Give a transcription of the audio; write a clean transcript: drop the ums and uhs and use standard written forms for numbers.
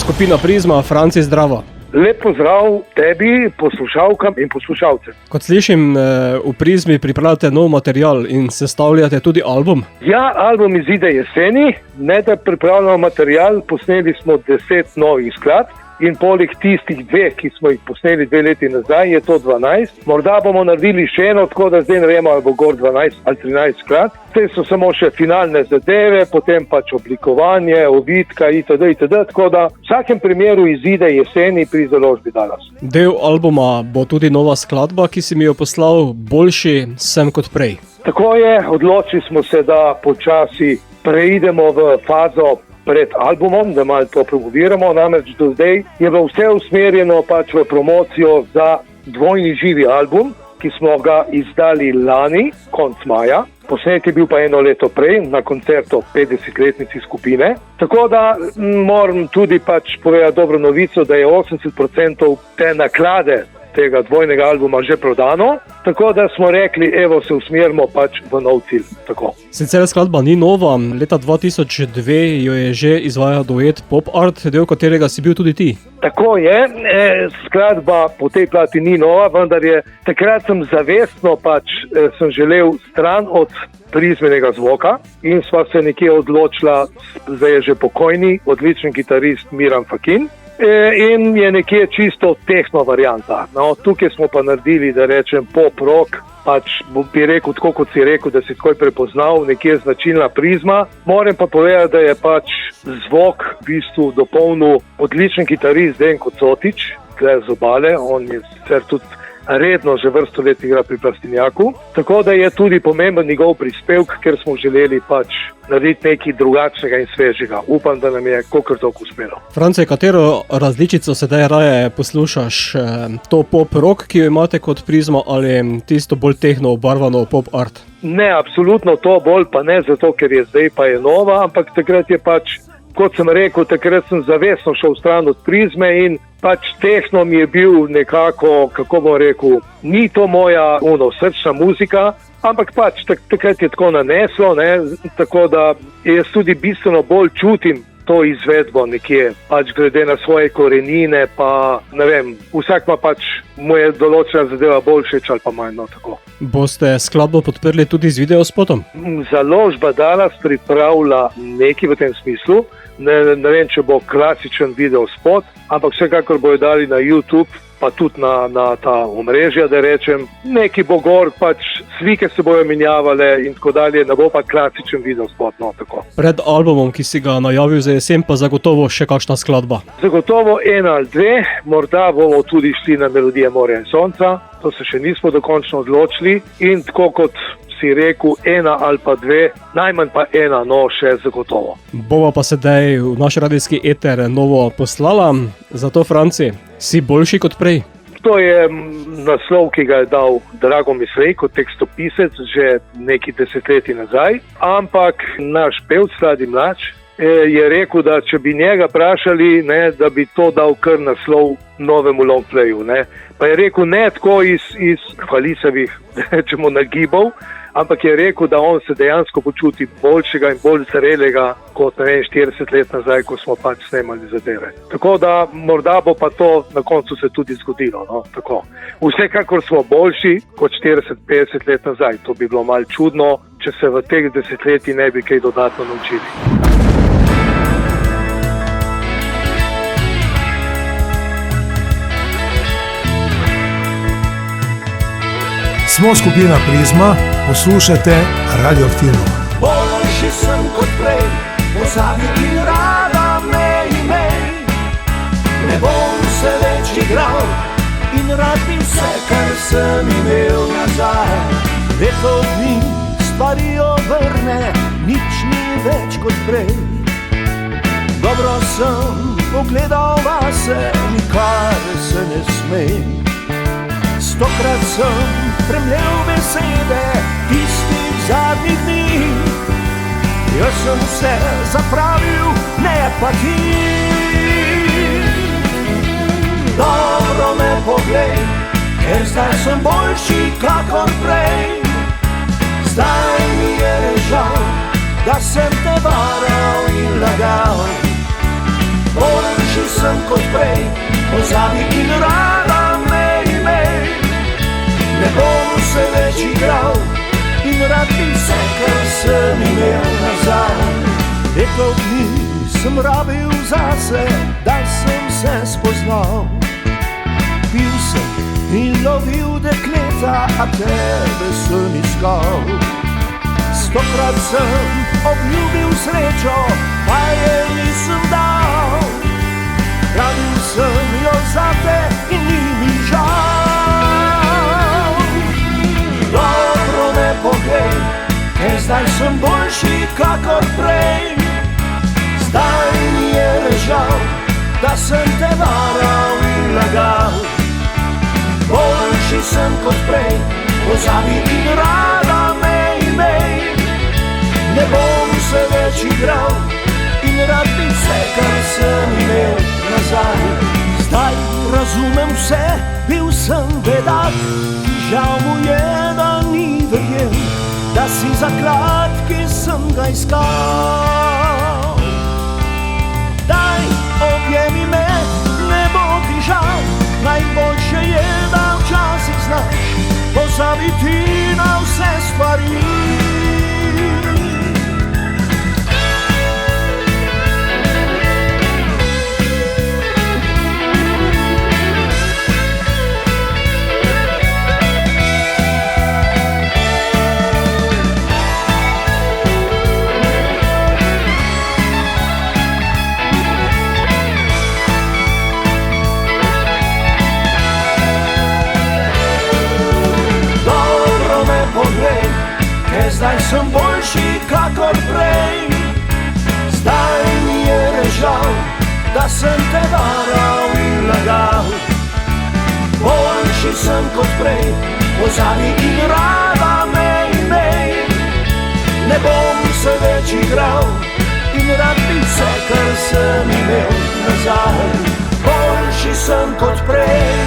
skupina Prizma, Franci, zdravo. Lep pozdrav tebi, poslušalkam in poslušalcem. Kot slišim, v Prizmi pripravljate nov material in sestavljate tudi album. Ja, album izide jeseni, ne da pripravljamo material, posneli smo 10 novih skladb in poleg tistih 2, ki smo jih posneli 2 leti nazaj, je to 12. Morda bomo naredili še eno, tako da zdaj ne vemo, ali bo gor 12 ali 13 skladb. Te so samo še finalne zadeve, potem pač oblikovanje, ovitka itd. Tako da v vsakem primeru izide jeseni pri založbi Dallas. Del albuma bo tudi nova skladba, ki si mi jo poslal, Boljši sem kot prej. Tako je, odločili smo se, da počasi preidemo v fazo pred albumom, da malo to promoviramo, namreč do zdaj je bilo vse usmerjeno pač v promocijo za dvojni živi album, ki smo ga izdali lani, konc maja. Posnet je bil pa 1 leto prej na koncertu 50-letnici skupine. Tako da moram tudi pač povedati dobro novico, da je 80% te naklade tega dvojnega albuma že prodano, tako da smo rekli, evo se usmerimo pač v nov cilj. Tako. Sicer skladba ni nova, leta 2002 jo je že izvajal duet Pop Art, del katerega si bil tudi ti. Tako je, skladba po tej plati ni nova, vendar je takrat sem zavestno pač sem želel stran od prizmenega zvoka in sva se nekje odločila, zdaj je že pokojni, odličen kitarist Miran Fakin. In je nekje čisto tehno varianta. No, tukaj smo pa naredili, da rečem, pop rock, pač bi rekel, tako kot si rekel, da si takoj prepoznal, nekje značilna Prizma. Moram pa povedati, da je pač zvok v bistvu dopolnil odličen kitarist Denko Cotič, tukaj z Obale, on je sicer tudi redno že vrsto let igra pri Plastinjaku, tako da je tudi pomemben njegov prispevek, ker smo želeli pač narediti nekaj drugačnega in svežega. Upam, da nam je kakor toliko uspelo. France, katero različico sedaj raje poslušaš? To pop rock, ki jo imate kot Prizma, ali tisto bolj tehno obarvano pop art? Ne, absolutno to bolj pa ne, zato ker je zdaj pa je nova, ampak takrat je pač, kot sem rekel, takrat sem zavestno šel stran od Prizme in pač tehno mi je bil nekako, kako bom rekel, ni to moja srčna muzika, ampak pač takrat je tako naneslo, ne, tako da jaz tudi bistveno bolj čutim to izvedbo nekje, pač glede na svoje korenine, pa ne vem, vsak ima pač mu je določena zadeva bolj všeč ali pa manj, no tako. Boste skladbo podprli tudi z videospotom? Založba Dallas pripravlja nekaj v tem smislu. Ne vem, če bo klasičen videospot, ampak vsekakor bojo dali na YouTube, pa tudi na ta omrežja, da rečem, neki bo gor, pač slike se bojo menjavale in tako dalje, ne bo pa klasičen videospot, no tako. Pred albumom, ki si ga najavil za jesen, pa zagotovo še kakšna skladba? Zagotovo 1 ali 2, morda bomo tudi šli na Melodije morja in sonca, to se še nismo dokončno odločili in tako kot si rekel, 1 ali pa 2, najmanj pa 1, no še zagotovo. Bova pa sedaj v naš radijski eter novo poslala, zato Franci, si boljši kot prej? To je naslov, ki ga je dal Drago Mislej kot tekstopisec že nekaj desetletij nazaj, ampak naš pevc Sladi Mlač je rekel, da če bi njega vprašali, ne, da bi to dal kar naslov novemu longplayu. Pa je rekel ne tako iz hvalisavih, rečemo, nagibov, ampak je rekel, da on se dejansko počuti boljšega in bolj zrelega kot 40 let nazaj, ko smo pač snemali zadeve. Tako da morda bo pa to na koncu se tudi zgodilo. No? Tako. Vsekakor smo boljši kot 40-50 let nazaj. To bi bilo malo čudno, če se v teh desetletjih ne bi kaj dodatno naučili. Smo skupina Prizma, poslušate Radioaktivno. Boljši sem kot prej, pozabi in rada me imej. Ne bom se več igral in rad bi vse, kar sem imel nazaj. Leto dni stvari obrne, nič ni več kot prej. Dobro sem pogledal vase, nikar se ne smej. 100-krat sem premljel besede tistih zadnjih dni. Jaz sem vse zapravil, ne pa ti. Dobro me poglej, ker zdaj sem boljši kakor prej. Zdaj mi je žal, da sem te varal in lagal. Boljši sem pozabi in rada me imej. Ne bom se več igral in rad bi vse, kar sem imel nazaj. Leto dni sem rabil zase, da sem se spoznal. Pil sem in lovil dekleta, a tebe sem iskal. 100-krat sem obljubil srečo, pa je nisem dal. Rabil sem jo zate in ni mi žal. Dobro me poglej, ker zdaj sem boljši kakor prej. Zdaj mi je ležal, da sem te varal in lagal. Boljši sem kot prej, pozabi in rada me imej. Ne bom se več igral in rad bi vse, kar sem imel nazaj. Zdaj razumem vse, bil sem bedak, žal mu je, da ni verjel, da si zaklad, ki sem ga iskal. Daj, objemi me, ne bo ti žal, najboljše je, da včasih znaš pozabiti na vse stvari. Zdaj sem boljši kakor prej. Zdaj mi je ležal, da sem te varal in lagal. Boljši sem kot prej, pozabi in rada me imej. Ne bom se več igral in rad bi vse, kar sem imel nazaj. Boljši sem kot prej.